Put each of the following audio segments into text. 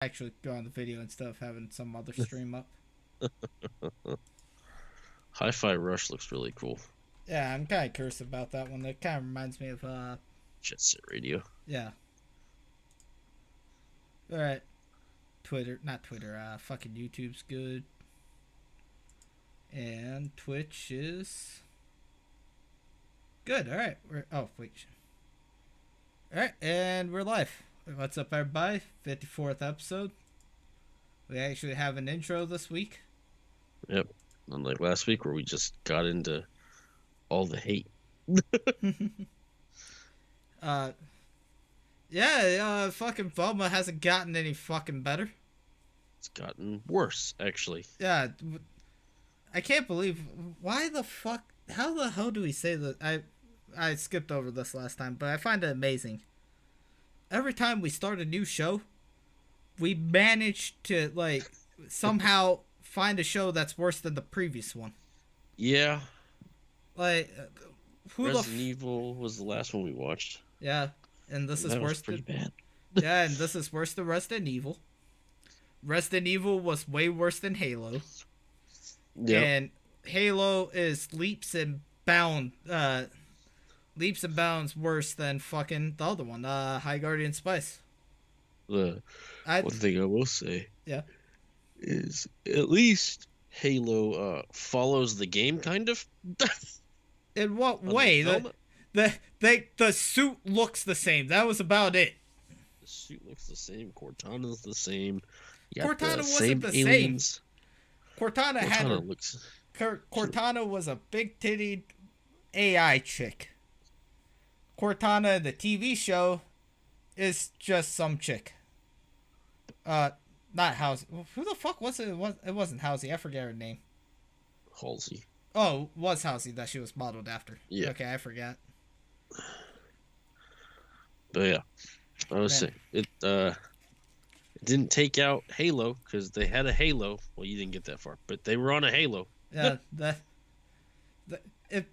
actually go on the video instead of having some other stream up. Hi-Fi Rush looks really cool. Yeah, I'm kind of curious about that one. That kind of reminds me of, Jet Set Radio. yeah. Alright. Twitter, not Twitter, fucking YouTube's good. And Twitch is good. Alright. Oh, wait. Alright, and we're live. What's up, everybody? 54th episode. We actually have an intro this week. Yep. Unlike last week where we just got into all the hate. Fucking Velma hasn't gotten any fucking better. It's gotten worse, actually. Yeah, I can't believe why the fuck. How the hell do we say that? I skipped over this last time, but I find it amazing. Every time we start a new show, we manage to somehow find a show that's worse than the previous one. Yeah. Like, Resident Evil was the last one we watched. Yeah, and this is worse than bad. Yeah, and this is worse than Resident Evil. Resident Evil was way worse than Halo. Yeah. And Halo is leaps and bounds worse than fucking the other one, High Guardian Spice. One thing I will say, yeah, is at least Halo follows the game, kind of. In what way? The suit looks the same. That was about it. The suit looks the same. Cortana's the same. Cortana wasn't the same. Cortana was a big titted AI chick. Cortana in the TV show is just some chick. Not Halsey. Who the fuck was it? It wasn't Halsey. I forget her name. Halsey. Oh, it was Halsey that she was modeled after. Yeah. Okay, I forgot. But yeah, I was saying it didn't take out Halo because they had a Halo. Well, you didn't get that far, but they were on a Halo. Yeah, it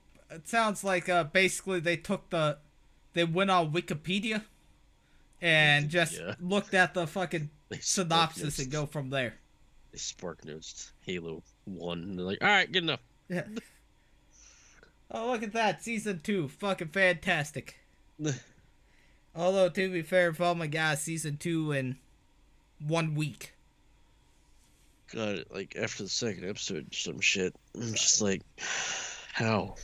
sounds like basically they went on Wikipedia and just looked at the fucking synopsis and go from there. They spark notes Halo 1 and they're like, all right, good enough. Yeah. Oh, look at that. Season 2. Fucking fantastic. Although, to be fair, Velma got Season 2 in 1 week. God, like, after the second episode, some shit. I'm just like, how?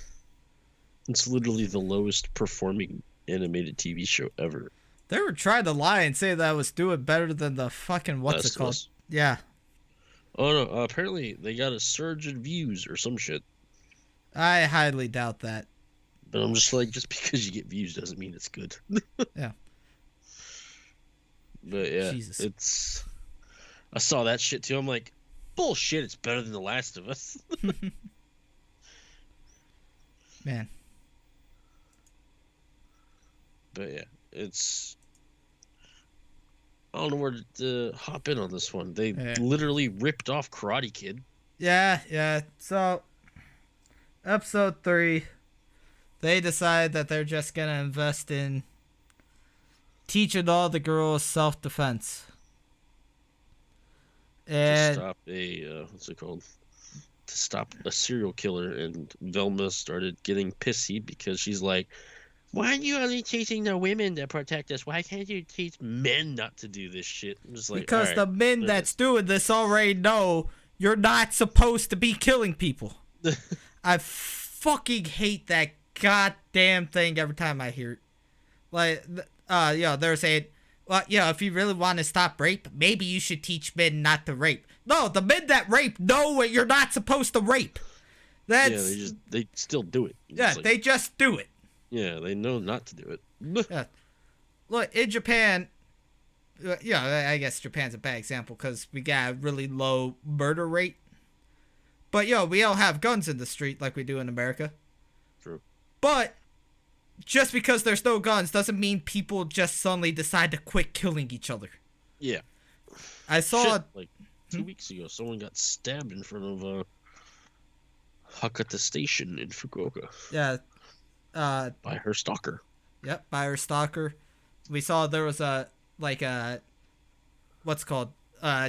It's literally the lowest performing animated TV show ever. They were trying to lie and say that I was doing better than the fucking, what's it called? Yeah. Oh, no, apparently they got a surge in views or some shit. I highly doubt that. But I'm just like, just because you get views doesn't mean it's good. Yeah. But yeah, Jesus. I saw that shit too. I'm like, bullshit, it's better than The Last of Us. Man. But yeah, it's... I don't know where to hop in on this one. They literally ripped off Karate Kid. Yeah. So, episode 3, they decide that they're just going to invest in teaching all the girls self-defense. And to stop a serial killer, and Velma started getting pissy because she's like, why are you only teaching the women to protect us? Why can't you teach men not to do this shit? I'm just like, because the men that's doing this already know you're not supposed to be killing people. I fucking hate that goddamn thing every time I hear it. Like, they're saying, well, if you really want to stop rape, maybe you should teach men not to rape. No, the men that rape know what you're not supposed to rape. They still do it. Yeah, they just do it. Yeah, they know not to do it. Yeah. Look, in Japan, I guess Japan's a bad example because we got a really low murder rate. But, we all have guns in the street like we do in America. True. But just because there's no guns doesn't mean people just suddenly decide to quit killing each other. Yeah. I saw... like 2 weeks ago, someone got stabbed in front of Hakata Station in Fukuoka. Yeah. By her stalker. Yep, by her stalker. We saw there was a what's it called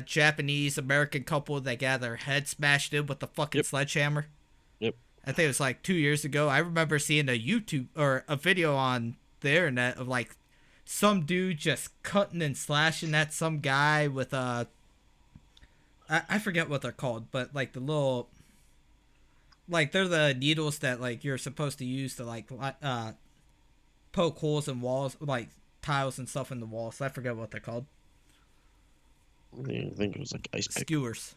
Japanese American couple that got their head smashed in with the fucking Yep. sledgehammer. Yep. I think it was like 2 years ago. I remember seeing a YouTube or a video on the internet of like some dude just cutting and slashing at some guy with I forget what they're called, but like the little, like they're the needles that like you're supposed to use to like poke holes in walls, like tiles and stuff in the walls. I forget what they're called. I think it was like ice pick. Skewers.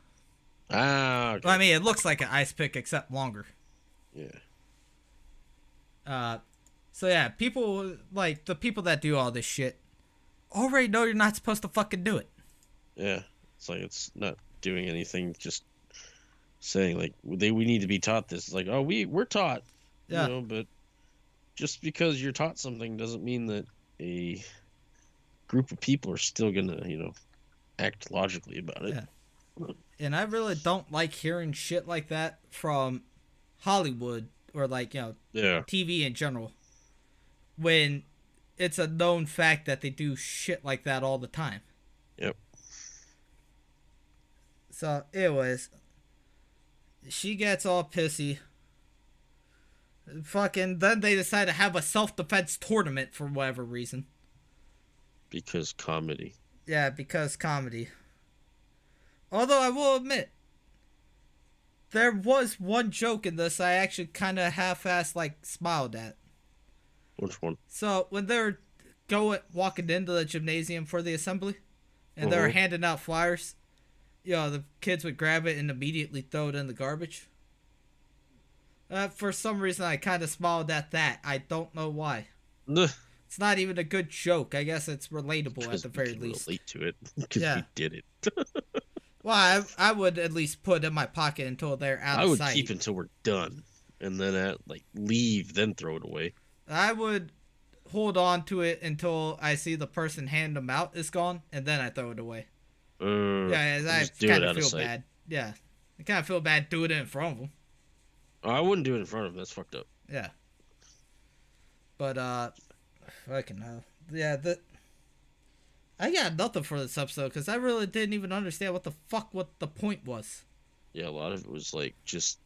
Ah, okay. Well, I mean, it looks like an ice pick except longer. Yeah. So yeah, people like the people that do all this shit already know you're not supposed to fucking do it. Yeah. It's like it's not doing anything. Just saying like we need to be taught this. It's like, oh, we're taught. Yeah. You know, but just because you're taught something doesn't mean that a group of people are still gonna, act logically about it. Yeah. And I really don't like hearing shit like that from Hollywood or like, Yeah. TV in general. When it's a known fact that they do shit like that all the time. Yep. So, anyways, she gets all pissy. Fucking, then they decide to have a self-defense tournament for whatever reason. Because comedy. Yeah, because comedy. Although I will admit, there was one joke in this I actually kind of half-assed like smiled at. Which one? So when they're walking into the gymnasium for the assembly, and they're handing out flyers, the kids would grab it and immediately throw it in the garbage. For some reason, I kind of smiled at that. I don't know why. It's not even a good joke. I guess it's relatable at the very least. Relate to it because we did it. Well, I would at least put it in my pocket until they're out of sight. I would keep it until we're done, and then leave, then throw it away. I would hold on to it until I see the person hand them out is gone, and then I throw it away. Yeah, I kind of feel bad. Yeah, I kind of feel bad doing it in front of them. I wouldn't do it in front of them. That's fucked up. Yeah. But fucking hell. Yeah, I got nothing for this episode because I really didn't even understand what the point was. Yeah, a lot of it was like just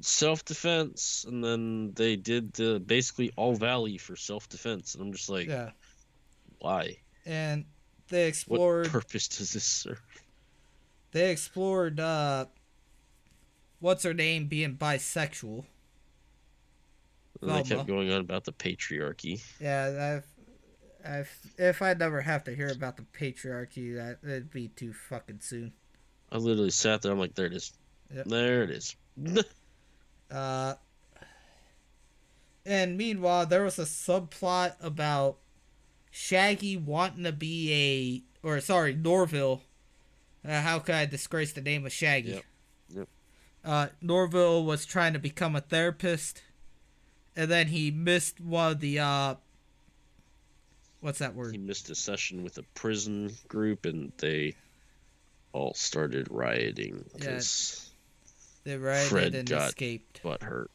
self-defense, and then they did the basically all valley for self-defense, and I'm just like, yeah, why? And they explored. What purpose does this serve? They explored what's her name being bisexual. And they kept going on about the patriarchy. Yeah, if I never have to hear about the patriarchy, it'd be too fucking soon. I literally sat there. I'm like, there it is. Yep. There it is. And meanwhile, there was a subplot about Shaggy wanting to be Norville. How could I disgrace the name of Shaggy? Yep. Norville was trying to become a therapist, and then he missed one of the what's that word? He missed a session with a prison group, and they all started rioting because they rioted Fred and got escaped. Butt hurt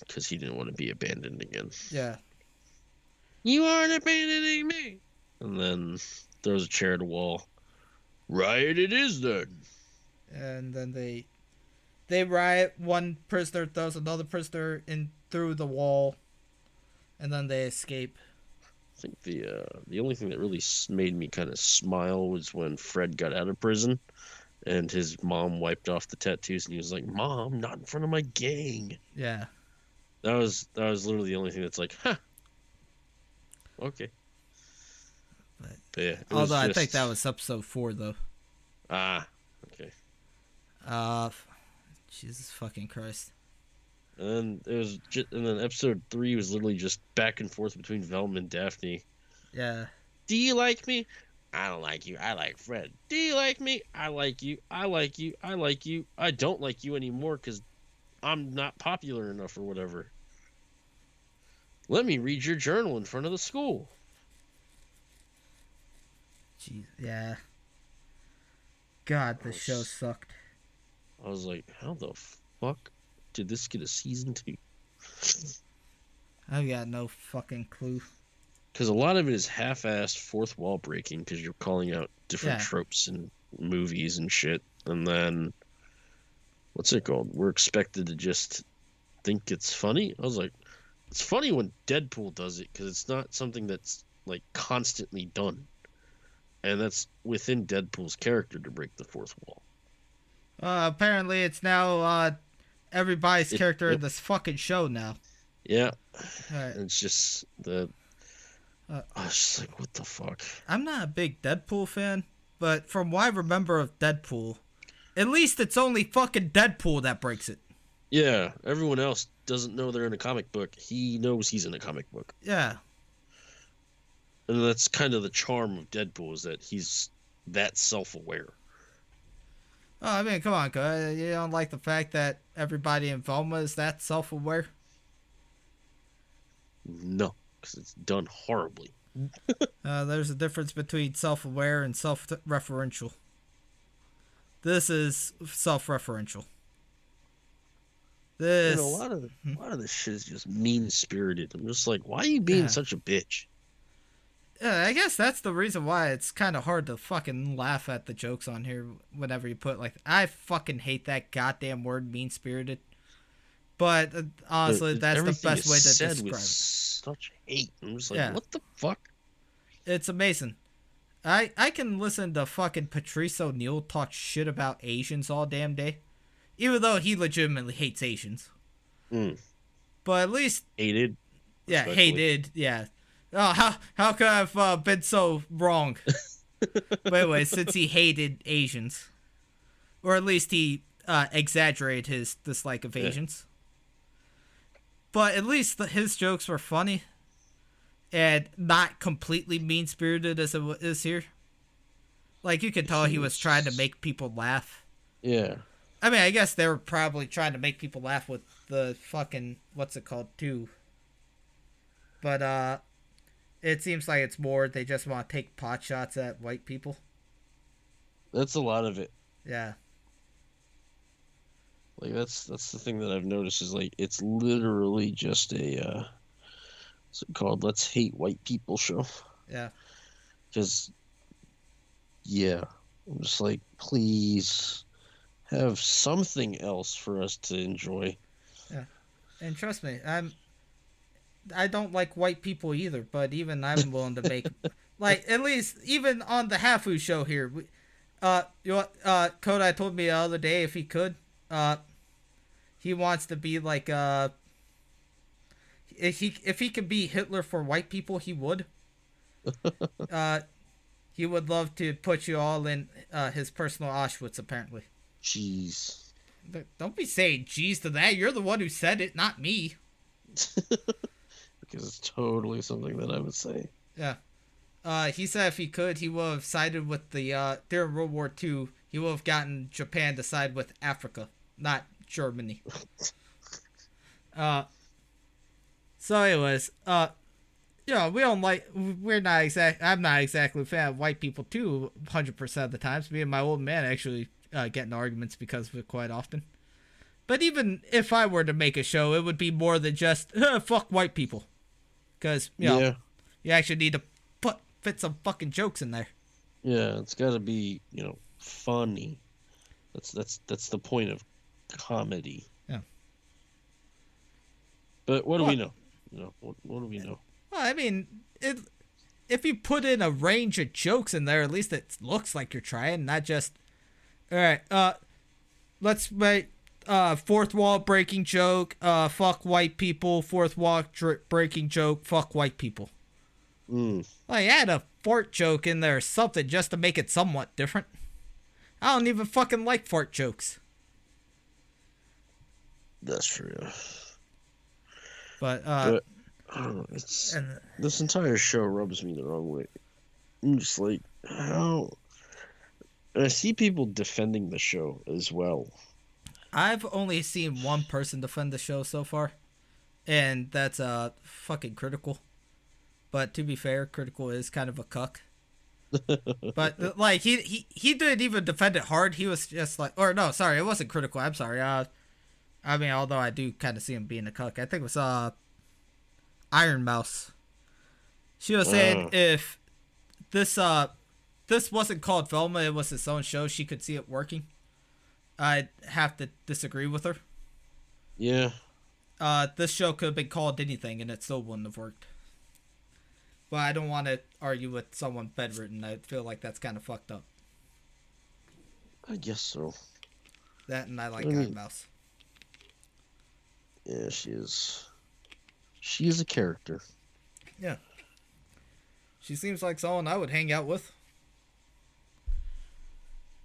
because he didn't want to be abandoned again. Yeah. You aren't abandoning me. And then throws a chair at a wall. Riot it is then. And then they riot. One prisoner throws another prisoner in through the wall, and then they escape. I think the only thing that really made me kind of smile was when Fred got out of prison, and his mom wiped off the tattoos, and he was like, "Mom, not in front of my gang." Yeah. That was literally the only thing that's like, huh. Okay. But yeah. Although I think that was episode 4 though. Ah. Okay. Jesus fucking Christ. And then episode 3 was literally just back and forth between Velma and Daphne. Yeah. Do you like me? I don't like you. I like Fred. Do you like me? I like you. I like you. I like you. I don't like you anymore because I'm not popular enough or whatever. Let me read your journal in front of the school. Jeez, yeah. God, this show sucked. I was like, how the fuck did this get a season 2? I've got no fucking clue. Because a lot of it is half-assed fourth wall breaking because you're calling out different Yeah. tropes in movies and shit. And then, what's it called? We're expected to just think it's funny. I was like, it's funny when Deadpool does it because it's not something that's like constantly done. And that's within Deadpool's character to break the fourth wall. Apparently it's now everybody's character in Yep. this fucking show now. Yeah. Alright. And it's just the. Uh, I was just like, what the fuck? I'm not a big Deadpool fan, but from what I remember of Deadpool, at least it's only fucking Deadpool that breaks it. Yeah, everyone else doesn't know they're in a comic book. He knows he's in a comic book. Yeah. And that's kind of the charm of Deadpool, is that he's that self-aware. Oh, I mean, come on, cuz you don't like the fact that everybody in Velma is that self-aware? No, because it's done horribly. There's a difference between self-aware and self-referential. This is self-referential. This. And a lot of this shit is just mean-spirited. I'm just like, why are you being such a bitch? Yeah, I guess that's the reason why it's kind of hard to fucking laugh at the jokes on here whenever you put like, I fucking hate that goddamn word mean-spirited. But honestly, that's the best way to describe it. Such hate. I'm just like, what the fuck? It's amazing. I can listen to fucking Patrice O'Neal talk shit about Asians all damn day, even though he legitimately hates Asians. But at least hated. Yeah, hated. Yeah. Oh, how could I have been so wrong? But anyway, since he hated Asians, or at least he exaggerated his dislike of Asians. But at least his jokes were funny and not completely mean-spirited as it is here. Like, you could tell he was trying to make people laugh. Yeah. I mean, I guess they were probably trying to make people laugh with the fucking, what's it called, too. But, it seems like it's more they just want to take pot shots at white people. That's a lot of it. Yeah. Like, that's the thing that I've noticed is, like, it's literally just a, what's it called? Let's hate white people show. Yeah. Because, yeah, I'm just like, please have something else for us to enjoy. Yeah. And trust me, I don't like white people either, but even I'm willing to make, like, at least, even on the Hafu show here, Kodai told me the other day if he could, he wants to be like, if he could be Hitler for white people, he would. He would love to put you all in his personal Auschwitz, apparently. Jeez. Don't be saying jeez to that. You're the one who said it, not me. Because it's totally something that I would say. Yeah. He said if he could, he would have sided with the, during World War II, he would have gotten Japan to side with Africa, not Germany. So anyways, we don't like, I'm not exactly a fan of white people too, 100% of the times. Me and my old man actually get in arguments because of it quite often. But even if I were to make a show, it would be more than just, fuck white people. Because, you actually need to fit some fucking jokes in there. Yeah, it's got to be, funny. That's the point of comedy. Yeah. But what do we know? What do we know? Well, I mean, if you put in a range of jokes in there, at least it looks like you're trying, not just, all right, let's make fourth wall breaking joke, fuck white people, fourth wall breaking joke, fuck white people. Like, add a fart joke in there or something just to make it somewhat different. I don't even fucking like fart jokes. That's true. But I don't know, this entire show rubs me the wrong way. I'm just like, how? And I see people defending the show as well. I've only seen one person defend the show so far, and that's fucking Critical. But to be fair, Critical is kind of a cuck. But like he didn't even defend it hard. He was just like, or no, sorry, it wasn't Critical. I'm sorry. I mean, although I do kind of see him being a cuck. I think it was Iron Mouse. She was saying if this this wasn't called Velma, it was its own show, she could see it working. I'd have to disagree with her. Yeah. This show could have been called anything and it still wouldn't have worked. But I don't want to argue with someone bedridden. I feel like that's kind of fucked up. I guess so. That and I like Guy Mouse. Yeah, she is. She is a character. Yeah. She seems like someone I would hang out with.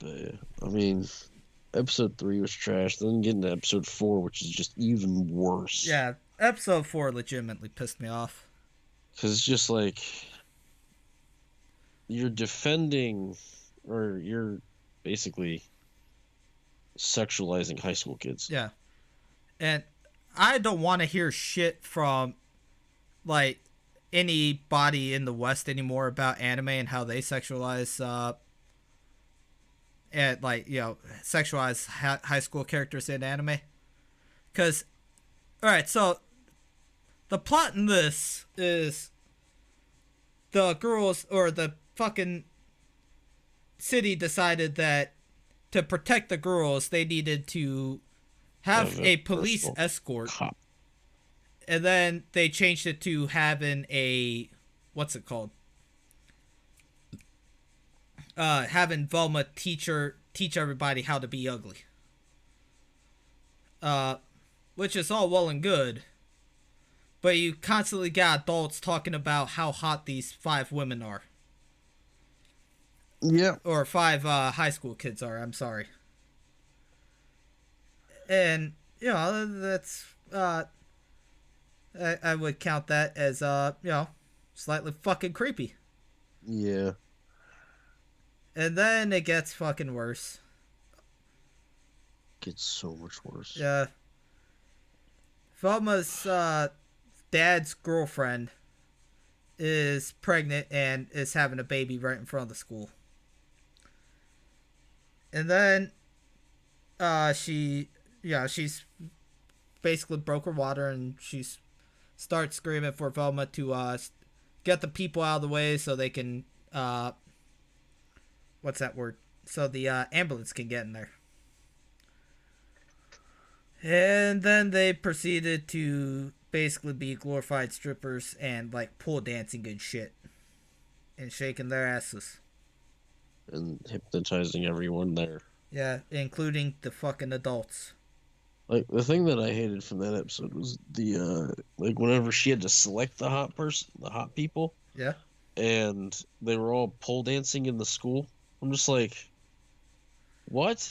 But yeah, I mean, episode 3 was trash. Then getting to episode 4, which is just even worse. Yeah, episode 4 legitimately pissed me off. Because it's just like, you're defending, or you're basically sexualizing high school kids. Yeah. And I don't want to hear shit from, like, anybody in the West anymore about anime and how they sexualize, and, like, you know, sexualize high school characters in anime. Because, alright, so the plot in this is the girls, or the fucking city decided that to protect the girls, they needed to have a police escort. Cop. And then they changed it to having a, what's it called? Having Velma teach everybody how to be ugly. Which is all well and good. But you constantly got adults talking about how hot these 5 women are. Yeah. Or 5 high school kids are, I'm sorry. And, you know, that's, I would count that as, you know, slightly fucking creepy. Yeah. And then it gets fucking worse. Gets so much worse. Yeah. Velma's, dad's girlfriend is pregnant and is having a baby right in front of the school. And then, she's basically broke her water and she's starts screaming for Velma to, get the people out of the way so they can, what's that word? So the, ambulance can get in there. And then they proceeded to basically be glorified strippers and, like, pole dancing and shit. And shaking their asses. And hypnotizing everyone there. Yeah, including the fucking adults. Like, the thing that I hated from that episode was the, like, whenever she had to select the hot people. Yeah. And they were all pole dancing in the school. I'm just like, what?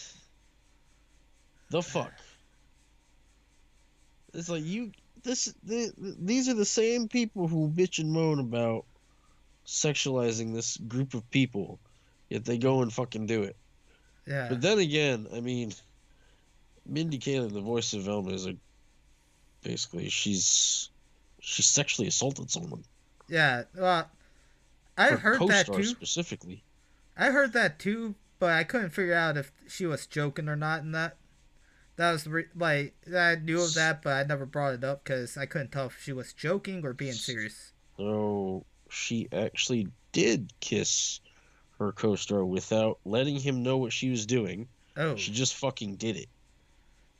The fuck? It's like, these are the same people who bitch and moan about sexualizing this group of people, yet they go and fucking do it. Yeah. But then again, I mean, Mindy Kaling, the voice of Velma, is basically she sexually assaulted someone. Yeah, well, I heard that too. Specifically. I heard that too, but I couldn't figure out if she was joking or not in that. That was like, I knew of that, but I never brought it up because I couldn't tell if she was joking or being serious. So she actually did kiss her co-star without letting him know what she was doing. Oh. She just fucking did it.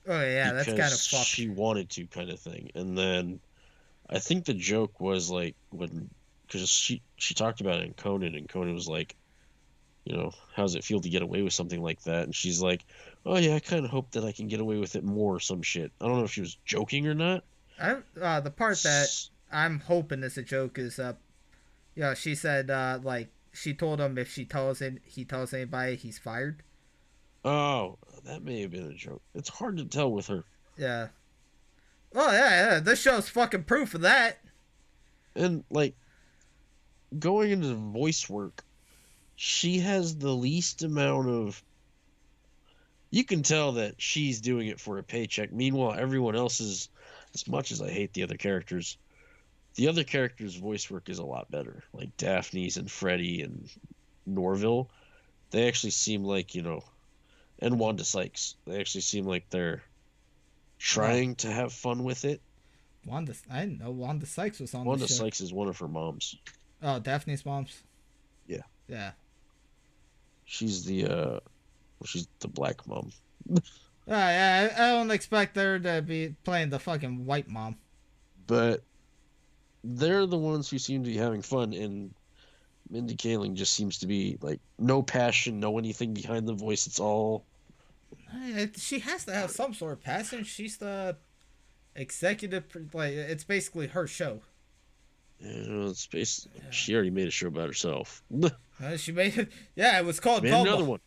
Oh yeah, that's kind of fucked. She wanted to, kind of thing. And then I think the joke was like because she talked about it in Conan, and Conan was like, you know, how does it feel to get away with something like that? And she's like, oh yeah, I kind of hope that I can get away with it more or some shit. I don't know if she was joking or not. The part that I'm hoping is a joke is, yeah, she said, like, she told him if he tells anybody, he's fired. Oh, that may have been a joke. It's hard to tell with her. Yeah. Oh yeah, this show's fucking proof of that. And, like, going into voice work, she has the least amount of... You can tell that she's doing it for a paycheck. Meanwhile, everyone else is... As much as I hate the other characters, the other characters' voice work is a lot better. Like Daphne's and Freddy and Norville. They actually seem like, you know... And Wanda Sykes. They actually seem like they're trying to have fun with it. I didn't know Wanda Sykes was on Wanda the show. Sykes is one of her moms. Oh, Daphne's mom's. Yeah. Yeah. She's she's the black mom. Yeah, I don't expect her to be playing the fucking white mom. But they're the ones who seem to be having fun, and Mindy Kaling just seems to be like no passion, no anything behind the voice. It's all She has to have some sort of passion. She's the executive. Like, it's basically her show. it's based. She already made a show about herself. She made it. Yeah, it was called Made Velma. another one.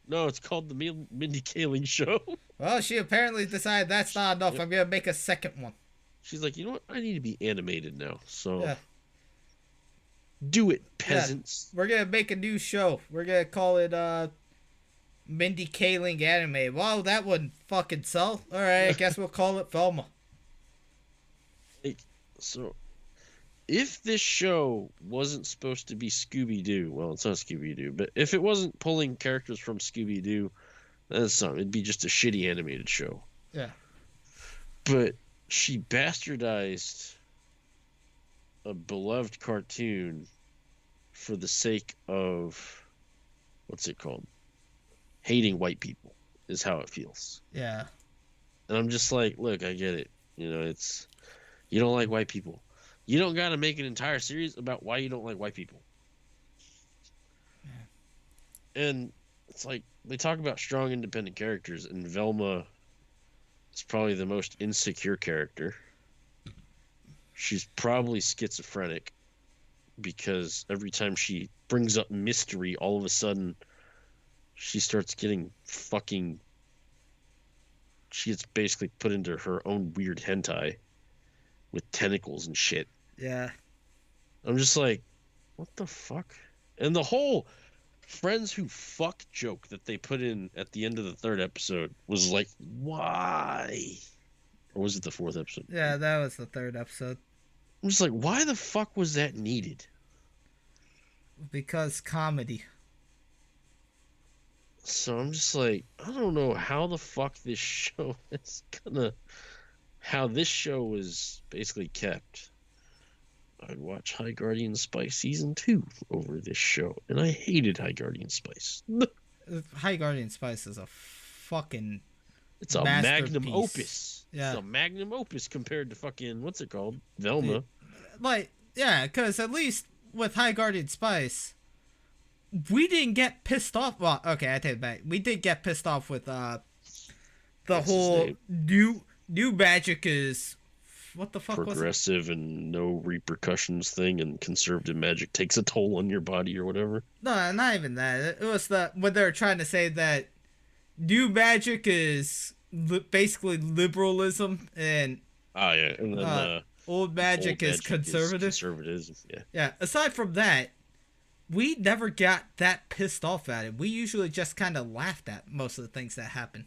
No, it's called the Mindy Kaling Show. Well, she apparently decided that's not enough. Yep. I'm gonna make a second one. She's like, you know what? I need to be animated now. So Yeah. do it, peasants. Yeah. We're gonna make a new show. We're gonna call it Mindy Kaling Anime. Well, that wouldn't fucking sell. All right, I guess we'll call it Velma. So, if this show wasn't supposed to be Scooby-Doo, well, it's not Scooby-Doo, but if it wasn't pulling characters from Scooby-Doo, that's something. It'd be just a shitty animated show. Yeah. But she bastardized a beloved cartoon for the sake of, what's it called? Hating white people is how it feels. Yeah. And I'm just like, look, I get it. You know, it's, you don't like white people. You don't got to make an entire series about why you don't like white people. Yeah. And it's like, they talk about strong, independent characters, and Velma is probably the most insecure character. She's probably schizophrenic because every time she brings up mystery, all of a sudden she starts getting fucking... She gets basically put into her own weird hentai with tentacles and shit. Yeah. I'm just like, what the fuck? And the whole friends who fuck joke that they put in at the end of the third episode was like, why? Or was it the fourth episode? Yeah, that was the third episode. I'm just like, why the fuck was that needed? Because comedy. So I'm just like, I don't know how the fuck this show is gonna... How this show was basically kept. I'd watch High Guardian Spice Season 2 over this show, and I hated High Guardian Spice. High Guardian Spice is a fucking... It's a magnum opus. Yeah. It's a magnum opus compared to fucking, what's it called? Velma. Like, yeah, because at least with High Guardian Spice, we didn't get pissed off. Well, okay, I take it back. We did get pissed off with the whole new magic is... What the fuck was it? Progressive and no repercussions thing, and conservative magic takes a toll on your body or whatever. No, not even that. It was when they were trying to say that new magic is basically liberalism and and then old magic is conservative. Conservatism, yeah. Yeah. Aside from that, we never got that pissed off at it. We usually just kind of laughed at most of the things that happened.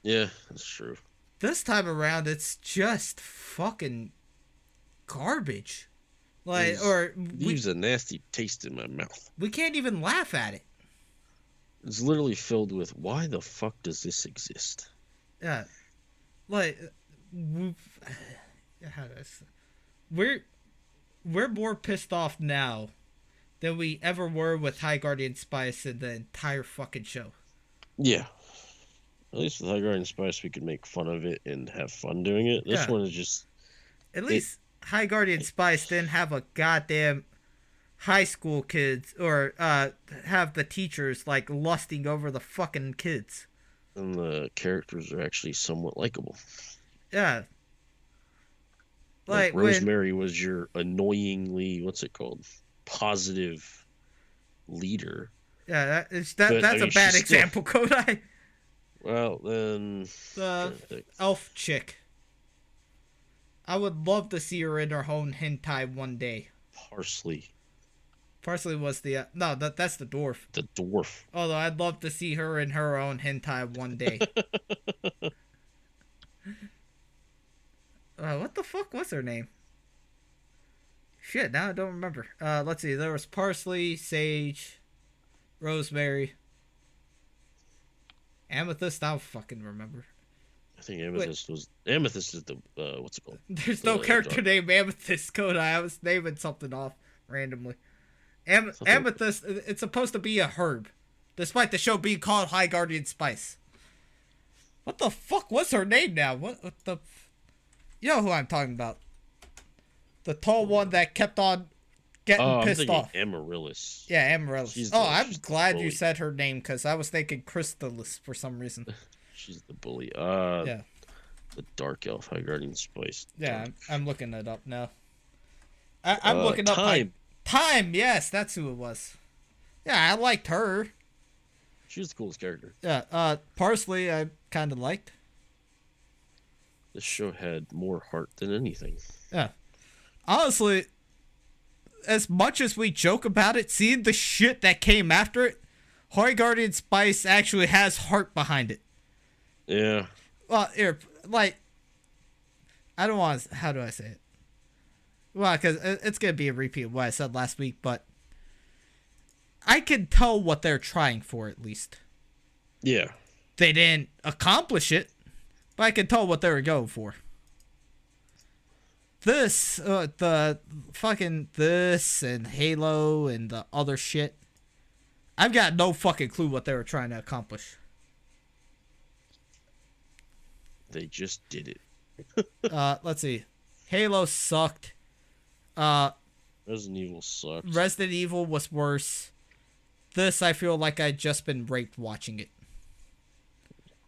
Yeah, that's true. This time around, it's just fucking garbage. Like, leaves a nasty taste in my mouth. We can't even laugh at it. It's literally filled with, why the fuck does this exist? Yeah, like, we're more pissed off now than we ever were with High Guardian Spice in the entire fucking show. Yeah. At least with High Guardian Spice, we could make fun of it and have fun doing it. This one is just... At least High Guardian Spice didn't have a goddamn high school kids or have the teachers, like, lusting over the fucking kids. And the characters are actually somewhat likable. Yeah. Like Rosemary was your annoyingly, what's it called? Positive leader. Yeah, that's a bad example, Kodai. Well, then... The elf chick. I would love to see her in her own hentai one day. Parsley. Parsley was the... no, that's the dwarf. The dwarf. Although I'd love to see her in her own hentai one day. What the fuck was her name? Shit, now I don't remember. Let's see. There was Parsley, Sage, Rosemary... Amethyst, I don't fucking remember. I think Amethyst is the what's it called? There's no character named Amethyst, Kodai. I was naming something off randomly. Amethyst, it's supposed to be a herb, despite the show being called High Guardian Spice. What the fuck was her name now? What the... You know who I'm talking about. The tall one that kept on getting pissed off. Amaryllis. Yeah, Amaryllis. I'm glad you said her name, because I was thinking Crystallis for some reason. She's the bully. Yeah. The Dark Elf High Guardian Spice. Yeah, I'm looking it up now. I'm looking up... Time, yes, that's who it was. Yeah, I liked her. She was the coolest character. Yeah, Parsley I kind of liked. This show had more heart than anything. Yeah. Honestly, as much as we joke about it, seeing the shit that came after it, High Guardian Spice actually has heart behind it. Yeah. Well, here, like, I don't want to... How do I say it? Well, because it's going to be a repeat of what I said last week, but I can tell what they're trying for, at least. Yeah. They didn't accomplish it, but I can tell what they were going for. This, the fucking this and Halo and the other shit, I've got no fucking clue what they were trying to accomplish. They just did it. Let's see. Halo sucked. Resident Evil sucked. Resident Evil was worse. This, I feel like I'd just been raped watching it.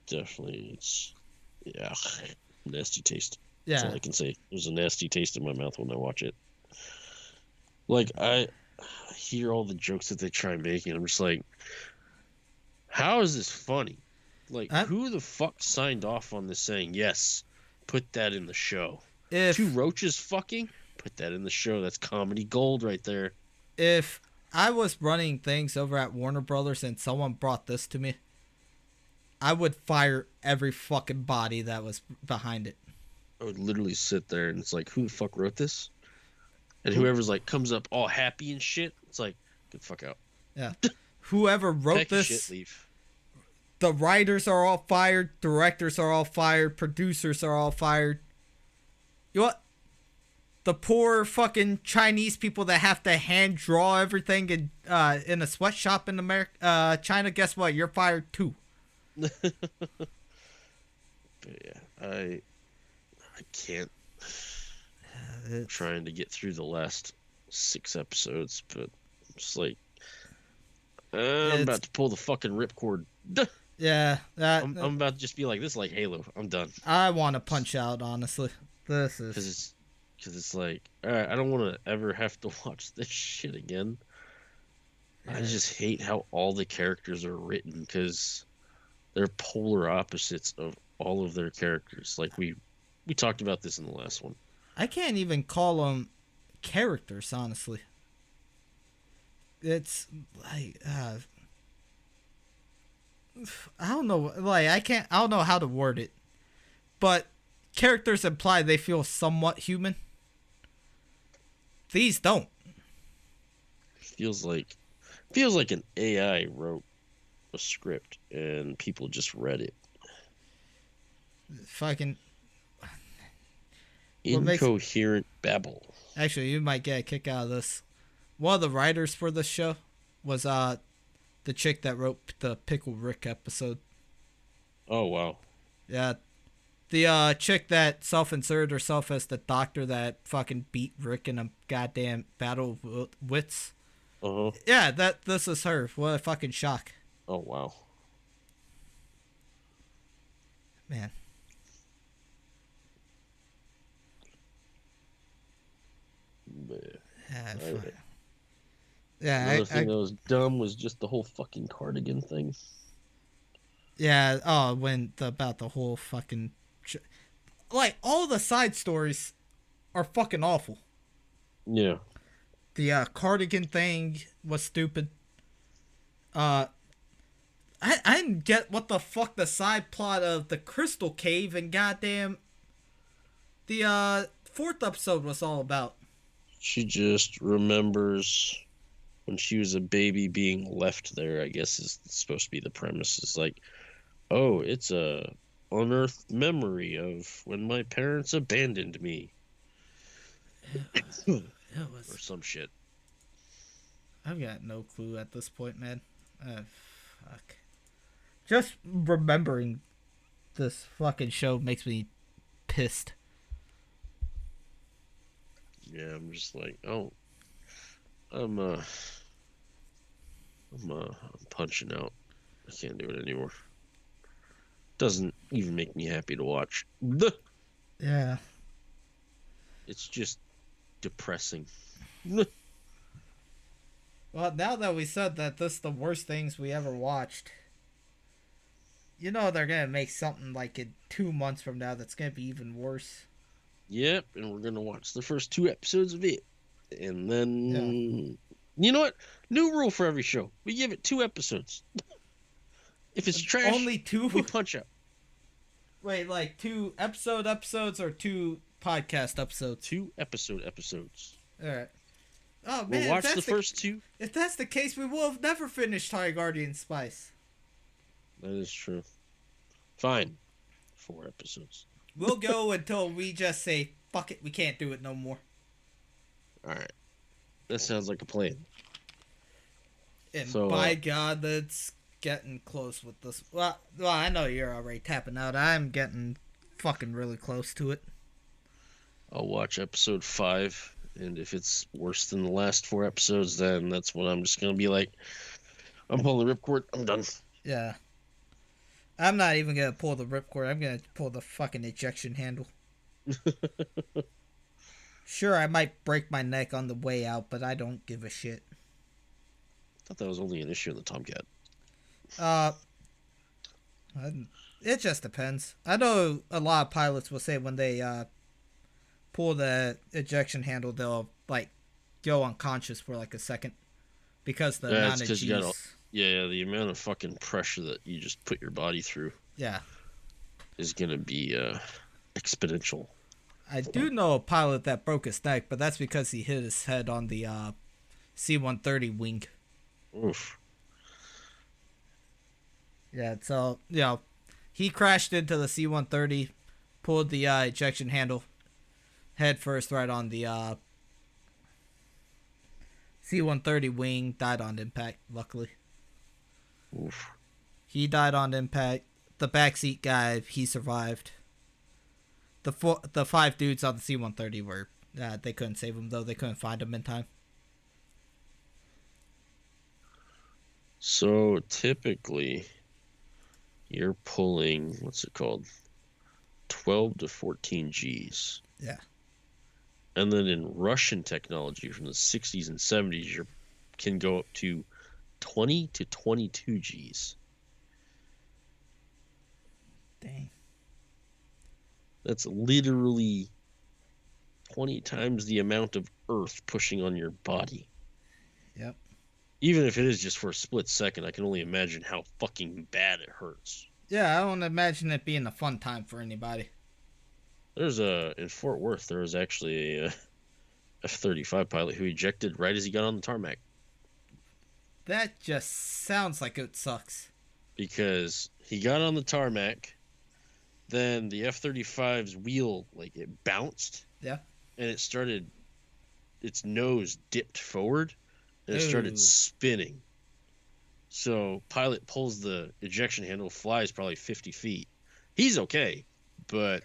Definitely, it's... Yeah. Nasty taste. Yeah. That's all I can say. There's a nasty taste in my mouth when I watch it. Like, I hear all the jokes that they try making, and I'm just like, how is this funny? Like, who the fuck signed off on this saying, yes, put that in the show? Two roaches fucking? Put that in the show. That's comedy gold right there. If I was running things over at Warner Brothers and someone brought this to me, I would fire every fucking body that was behind it. I would literally sit there and it's like, who the fuck wrote this? And whoever's like comes up all happy and shit, it's like, get the fuck out. Yeah. Whoever wrote this, shit, leave. The writers are all fired, directors are all fired, producers are all fired. You know what? The poor fucking Chinese people that have to hand draw everything in a sweatshop in America, China, guess what? You're fired too. But yeah, I can't. I'm trying to get through the last 6 episodes, but I'm just like, I'm about to pull the fucking ripcord. Yeah, I'm about to just be like, this is like Halo. I'm done. I want to punch out, honestly. This is because it's like, all right, I don't want to ever have to watch this shit again. Yeah. I just hate how all the characters are written because they're polar opposites of all of their characters. Like we talked about this in the last one. I can't even call them characters, honestly. It's like I don't know, like I don't know how to word it, but characters imply they feel somewhat human. These don't. Feels like an AI wrote a script and people just read it. Fucking incoherent babble. Actually, you might get a kick out of this. One of the writers for this show was the chick that wrote the Pickle Rick episode. Oh wow. Yeah. The chick that self-inserted herself as the doctor that fucking beat Rick in a goddamn battle of wits. Uh-huh. Yeah, this is her. What a fucking shock. Oh wow. Man. Yeah, another thing that was dumb was just the whole fucking cardigan thing. Yeah, about the whole fucking... Like, all the side stories are fucking awful. Yeah. The cardigan thing was stupid. I didn't get what the fuck the side plot of the Crystal Cave and goddamn the 4th episode was all about. She just remembers when she was a baby being left there, I guess is supposed to be the premise. It's like, oh, it's a unearthed memory of when my parents abandoned me. Or some shit. I've got no clue at this point, man. Fuck. Just remembering this fucking show makes me pissed. Yeah, I'm just like, oh, I'm punching out. I can't do it anymore. Doesn't even make me happy to watch. Yeah. It's just depressing. Well, now that we said that this is the worst things we ever watched, you know they're gonna make something like in 2 months from now that's gonna be even worse. Yep, and we're gonna watch the first 2 episodes of it, and then you know what? New rule for every show: we give it 2 episodes. If it's trash, only 2. We punch out. Wait, like 2 episodes or 2 podcast episodes? 2 episodes. All right. Oh man, we'll watch the first 2. If that's the case, we will have never finished High Guardian Spice. That is true. Fine. 4 episodes. We'll go until we just say, fuck it, we can't do it no more. Alright. That sounds like a plan. And so, by God, that's getting close with this. Well, I know you're already tapping out. I'm getting fucking really close to it. I'll watch episode 5. And if it's worse than the last 4 episodes, then that's when I'm just going to be like, I'm pulling the ripcord. I'm done. Yeah. I'm not even going to pull the ripcord. I'm going to pull the fucking ejection handle. Sure, I might break my neck on the way out, but I don't give a shit. I thought that was only an issue in the Tomcat. It just depends. I know a lot of pilots will say when they pull the ejection handle, they'll like go unconscious for like a second because the amount of G's. The amount of fucking pressure that you just put your body through. Yeah, is gonna be exponential. I do know a pilot that broke his neck, but that's because he hit his head on the C-130 wing. Oof. Yeah, so he crashed into the C-130, pulled the ejection handle head first right on the C-130 wing, died on impact, luckily. Oof. He died on impact. The backseat guy, he survived. The 5 dudes on the C-130 were, they couldn't save him, though. They couldn't find him in time. So, typically, you're pulling, what's it called? 12 to 14 Gs. Yeah. And then in Russian technology from the 60s and 70s, you can go up to 20 to 22 Gs. Dang. That's literally 20 times the amount of Earth pushing on your body. Yep. Even if it is just for a split second, I can only imagine how fucking bad it hurts. Yeah, I don't imagine it being a fun time for anybody. There's in Fort Worth, there was actually a F-35 pilot who ejected right as he got on the tarmac. That just sounds like it sucks. Because he got on the tarmac, then the F-35's wheel, like, it bounced. Yeah. And its nose dipped forward, and it started spinning. So pilot pulls the ejection handle, flies probably 50 feet. He's okay, but,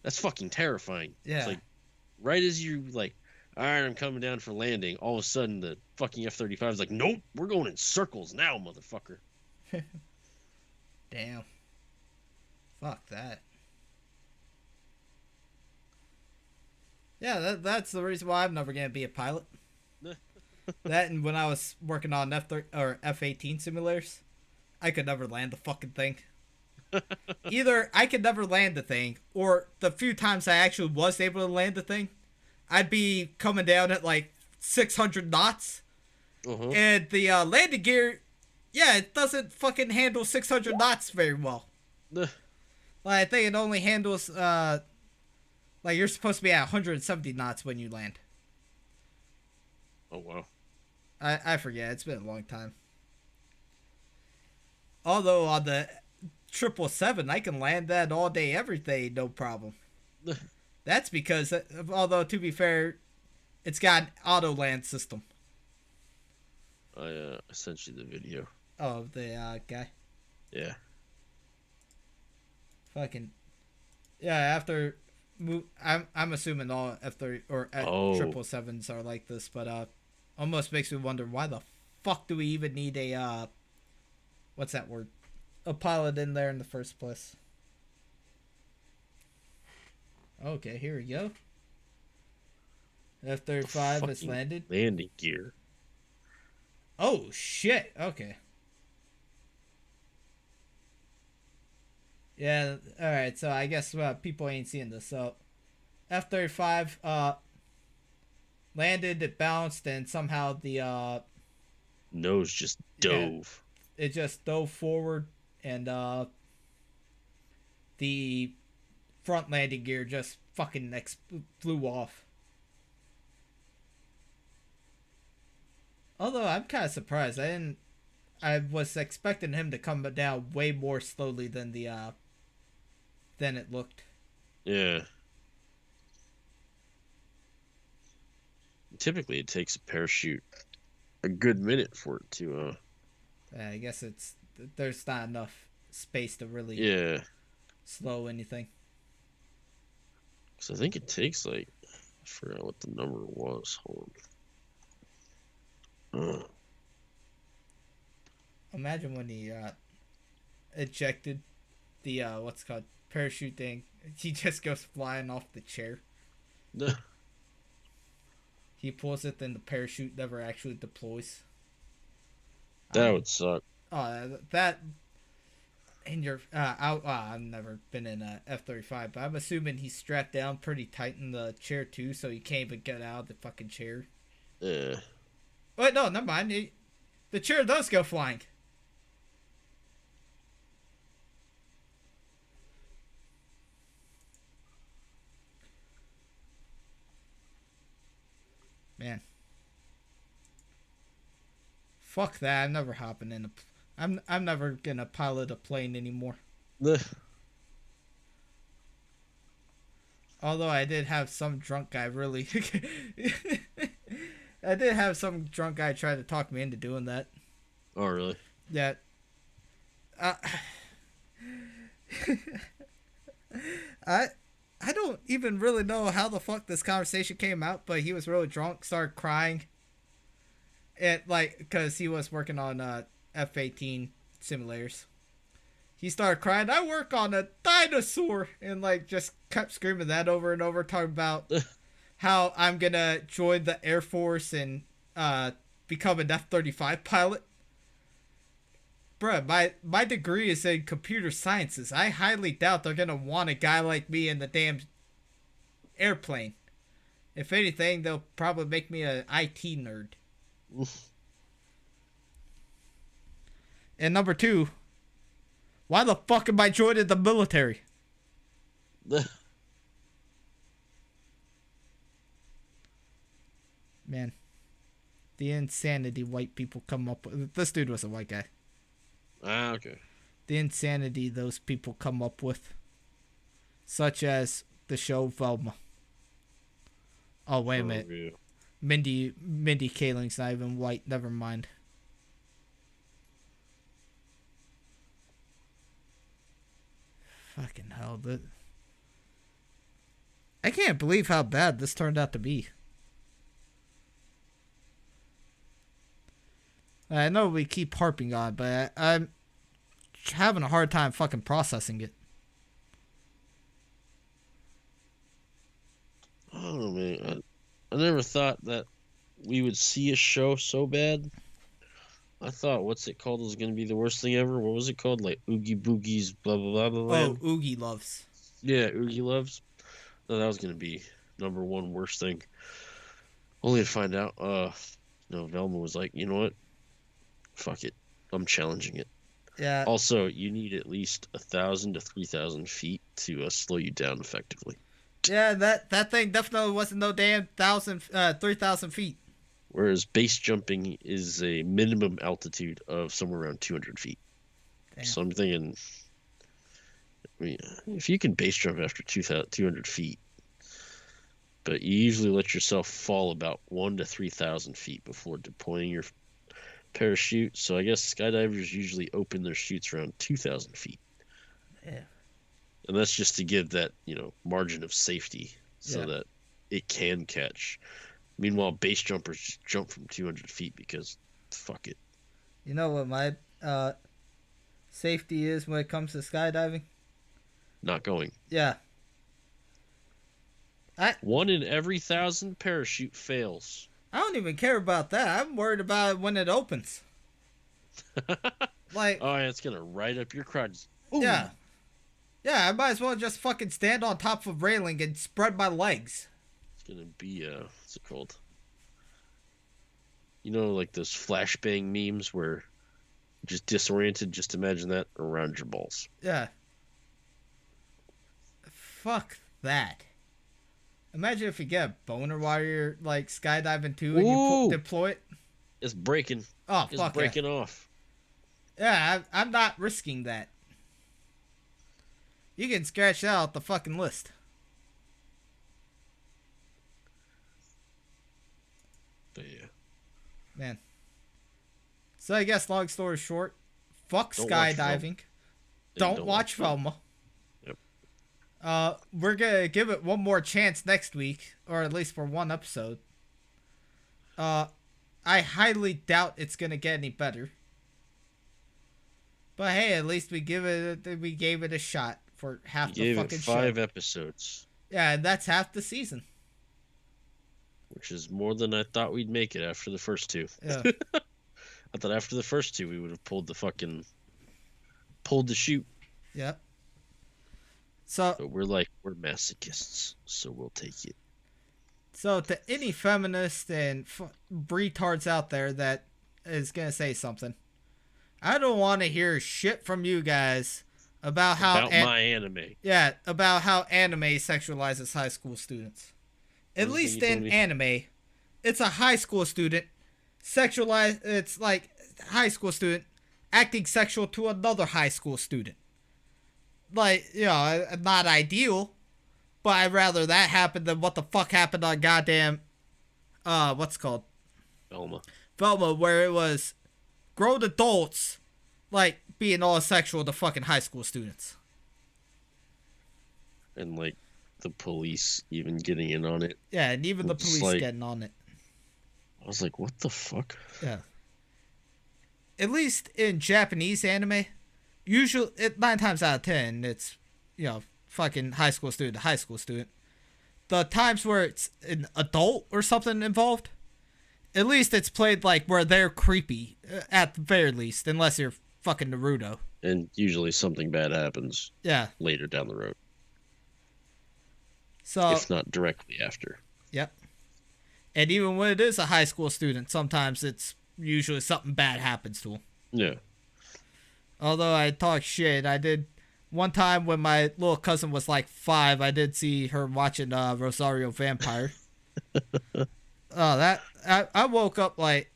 that's fucking terrifying. Yeah. It's like, right as you, like, all right, I'm coming down for landing, all of a sudden the fucking F-35 is like, nope, we're going in circles now, motherfucker. Damn. Fuck that. Yeah, that's the reason why I'm never gonna be a pilot. That, and when I was working on F-18 simulators, I could never land the fucking thing. Either I could never land the thing, or the few times I actually was able to land the thing, I'd be coming down at like 600 knots, and the landing gear, it doesn't fucking handle 600 knots very well. Like, I think it only handles like you're supposed to be at 170 knots when you land. Oh wow. I forget. It's been a long time. Although on the 777, I can land that all day, every day, no problem. That's because, although to be fair, it's got an auto land system. I sent you the video. Oh, the guy. Yeah. Fucking yeah. After I'm assuming all F30 or Oh, 777s are like this, but almost makes me wonder why the fuck do we even need a what's that word? A pilot in there in the first place. Okay, here we go. F-35 has fucking landed. landing gear. Oh shit. Okay. Yeah. All right. So I guess people ain't seeing this. So F-35 landed, it bounced, and somehow the Nose just yeah, dove. it just dove forward, and the front landing gear just fucking flew off. Although I'm kind of surprised. I was expecting him to come down way more slowly than the than it looked. Yeah. Typically, it takes a parachute a good minute for it to. I guess there's not enough space to really Yeah. slow anything. Because I think it takes like, I forgot what the number was. Hold on. Imagine when he ejected the what's it called parachute thing. He just goes flying off the chair. He pulls it, then the parachute never actually deploys. That would suck. That in your I've never been in a F-35, but I'm assuming he's strapped down pretty tight in the chair too, so he can't even get out of the fucking chair. Yeah. Wait, no, never mind. The chair does go flying. Man, fuck that. I'm never hopping in a. I'm never gonna pilot a plane anymore. Although I did have some drunk guy really. I did have some drunk guy try to talk me into doing that. Oh, really? Yeah. Uh, I I don't even really know how the fuck this conversation came out, but he was really drunk, started crying. It like because he was working on F-18 simulators. He started crying. I work on a dinosaur, and like just kept screaming that over and over, talking about how I'm gonna join the Air Force and become an F-35 pilot. Bruh, my degree is in computer sciences. I highly doubt they're gonna want a guy like me in the damn airplane. If anything, they'll probably make me an IT nerd. And number two, why the fuck am I joining the military? Man, the insanity white people come up with. This dude was a white guy. Ah, okay. The insanity those people come up with. Such as the show Velma. Oh, wait a minute. Yeah. Mindy Kaling's not even white. Never mind. Fucking hell. I can't believe how bad this turned out to be. I know we keep harping on, but I'm having a hard time fucking processing it. Oh man, I never thought that we would see a show so bad. I thought what's it called was going to be the worst thing ever. What was it called? Like Oogie Boogie's blah blah blah blah. Oh, Oogie Loves. Yeah, Oogie Loves. No, that was going to be number one worst thing. Only to find out, no, Velma was like, you know what? Fuck it, I'm challenging it. Yeah. Also, you need at least 1,000 to 3,000 feet to slow you down effectively. Yeah, that thing definitely wasn't no damn 3,000 feet. Whereas base jumping is a minimum altitude of somewhere around 200 feet. Damn. So I'm thinking, I mean, if you can base jump after 200 feet, but you usually let yourself fall about 1,000 to 3,000 feet before deploying your parachute. So I guess skydivers usually open their chutes around 2,000 feet. Yeah. And that's just to give that, margin of safety so Yeah. that it can catch. Meanwhile, base jumpers just jump from 200 feet because fuck it. You know what my safety is when it comes to skydiving? Not going. Yeah. 1 in every 1,000 parachute fails. I don't even care about that. I'm worried about it when it opens. Like, oh, yeah, it's gonna right up your crotch. Ooh. Yeah. Yeah, I might as well just fucking stand on top of a railing and spread my legs. It's gonna be what's it called? Like those flashbang memes where you're just disoriented. Just imagine that around your balls. Yeah. Fuck that. Imagine if you get a boner while you're like skydiving too and you deploy it. It's breaking. Oh, fuck. It's breaking off. Yeah, I'm not risking that. You can scratch that out the fucking list. But yeah. Man. So I guess long story short, fuck Don't skydiving. Don't watch Velma. Yep. We're gonna give it one more chance next week, or at least for one episode. I highly doubt it's gonna get any better. But hey, at least we gave it a shot for half the fucking show. 5 episodes. Yeah, and that's half the season. Which is more than I thought we'd make it after the first 2. Yeah. I thought after the first 2 we would have pulled the chute. Yep. So, but we're masochists, so we'll take it. So to any feminist and retards out there that is gonna say something, I don't want to hear shit from you guys about how my anime. Yeah, about how anime sexualizes high school students. At least in anime, it's a high school student it's like high school student acting sexual to another high school student. Like, not ideal, but I'd rather that happen than what the fuck happened on goddamn what's it called? Velma, where it was grown adults like being all sexual to fucking high school students. And like the police even getting in on it. Yeah, and even the police getting on it. I was like, what the fuck? Yeah. At least in Japanese anime, usually 9 times out of 10, it's fucking high school student to high school student. The times where it's an adult or something involved, at least it's played like where they're creepy at the very least, unless you're fucking Naruto. And usually something bad happens. Yeah. Later down the road. So, if not directly after. Yep. And even when it is a high school student, sometimes it's usually something bad happens to them. Yeah. Although I talk shit, I did one time when my little cousin was like 5, I did see her watching Rosario Vampire. I woke up like,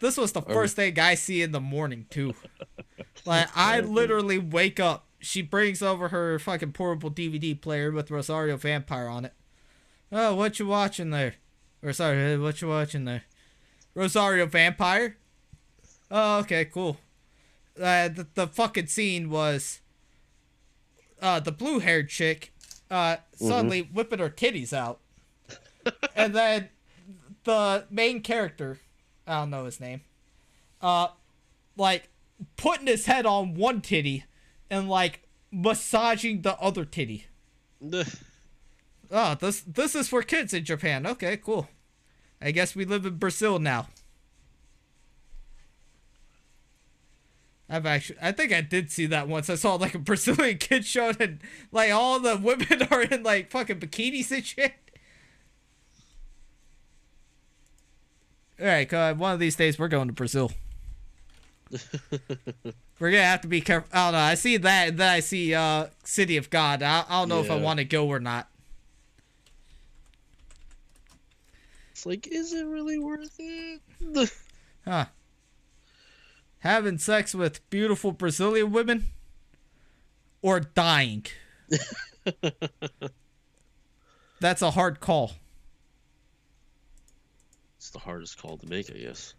this was the first thing I see in the morning too. Like, I literally wake up. She brings over her fucking portable DVD player with Rosario Vampire on it. Oh, what you watching there? Or sorry, what you watching there? Rosario Vampire? Oh, okay, cool. The fucking scene was the blue-haired chick suddenly whipping her titties out. And then the main character, I don't know his name, like putting his head on one titty and like massaging the other titty. Oh, this is for kids in Japan. Okay, cool. I guess we live in Brazil now. I think I did see that once. I saw like a Brazilian kid show and like all the women are in like fucking bikinis and shit. Alright, one of these days we're going to Brazil. We're gonna have to be careful. I don't know. I see that, and then I see City of God. I don't know if I want to go or not. It's like, is it really worth it? Huh. Having sex with beautiful Brazilian women? Or dying? That's a hard call. It's the hardest call to make, I guess.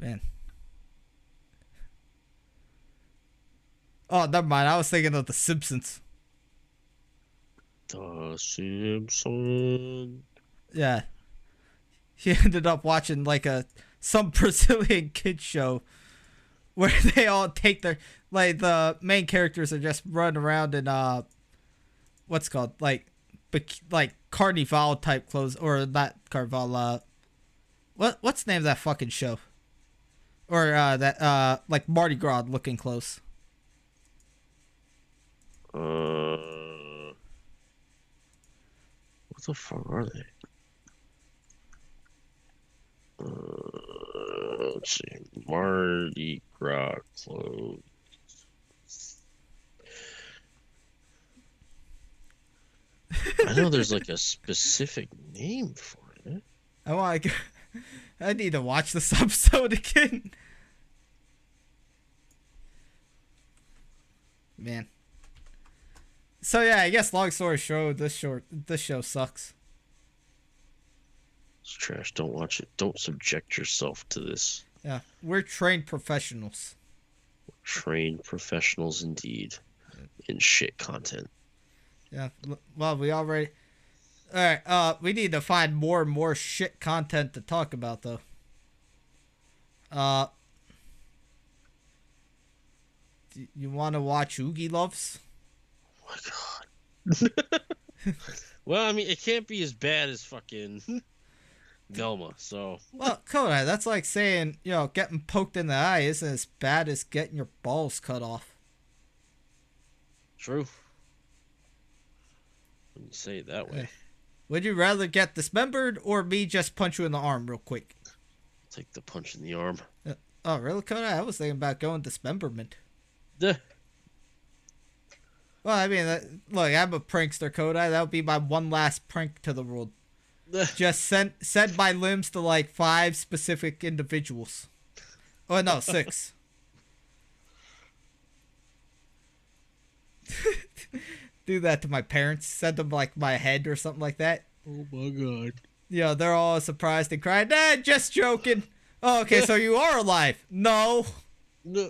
Man. Oh, never mind. I was thinking of The Simpsons. The Simpsons. Yeah. He ended up watching like some Brazilian kid show where they all take their like the main characters are just running around in what's it called like carnival type clothes, or not carnival, what's the name of that fucking show, or that like Mardi Gras looking clothes. What the fuck are they? Let's see. Mardi Gras clothes. I know there's like a specific name for it. I need to watch this episode again. Man. So yeah, I guess long story short, this show sucks. It's trash. Don't watch it. Don't subject yourself to this. Yeah, we're trained professionals. Trained professionals indeed in shit content. Yeah, well, we already... Alright, we need to find more and more shit content to talk about, though. You want to watch Oogie Loves? Oh my god. Well, I mean, it can't be as bad as fucking Velma, so... Well, Kodai, that's like saying, getting poked in the eye isn't as bad as getting your balls cut off. True. When you say it that way. Would you rather get dismembered or me just punch you in the arm real quick? Take the punch in the arm. Oh, really, Kodai? I was thinking about going dismemberment. Duh. Well, I mean, look, I'm a prankster, Kodai. That would be my one last prank to the world. Just send my limbs to like 5 specific individuals. Oh, no, 6. Do that to my parents. Send them like my head or something like that. Oh my god. Yeah, they're all surprised and crying. Nah, just joking. Oh, okay, so you are alive. No. No.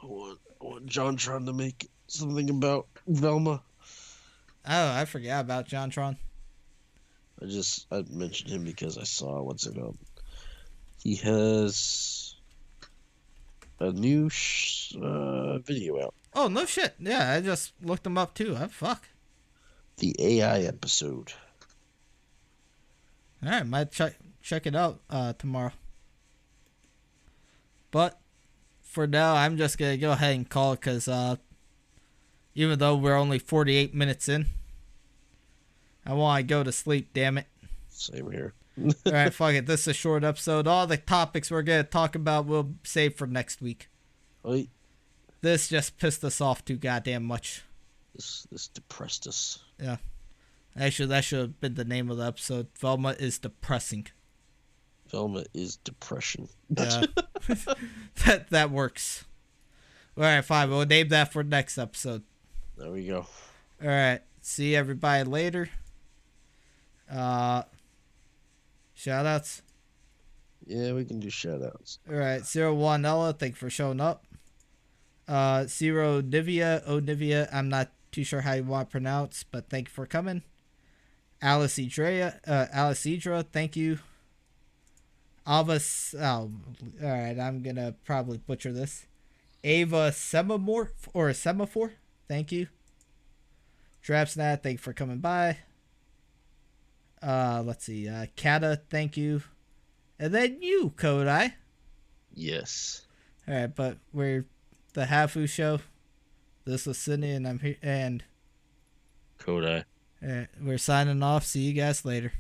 I want JonTron to make something about Velma. Oh, I forgot about JonTron. I mentioned him because I saw what's it called. He has a new video out. Oh, no shit. Yeah, I just looked him up too. Oh, fuck. The AI episode. All right, might check it out tomorrow. But for now, I'm just gonna go ahead and call it because even though we're only 48 minutes in, I want to go to sleep. Damn it. Same here. All right, fuck it. This is a short episode. All the topics we're gonna talk about we'll save for next week. Oi. This just pissed us off too goddamn much. This depressed us. Yeah. Actually, that should have been the name of the episode. Velma is depressing. Velma is depression. Yeah. that works. All right, fine. We'll name that for next episode. There we go. All right. See everybody later. Shout outs. Yeah, we can do shout outs. All right. 01 Ella, thank you for showing up. 0 Nivea, I'm not too sure how you want to pronounce, but thank you for coming. Alice Idra, thank you. Alright, I'm gonna probably butcher this. Ava Semaphore, thank you. Drapsnat, thank you for coming by. Let's see, Kata, thank you. And then you, Kodai. Yes. Alright, but we're the Hafu show. This was Sydney, and I'm here, and Kodai. we're signing off. See you guys later.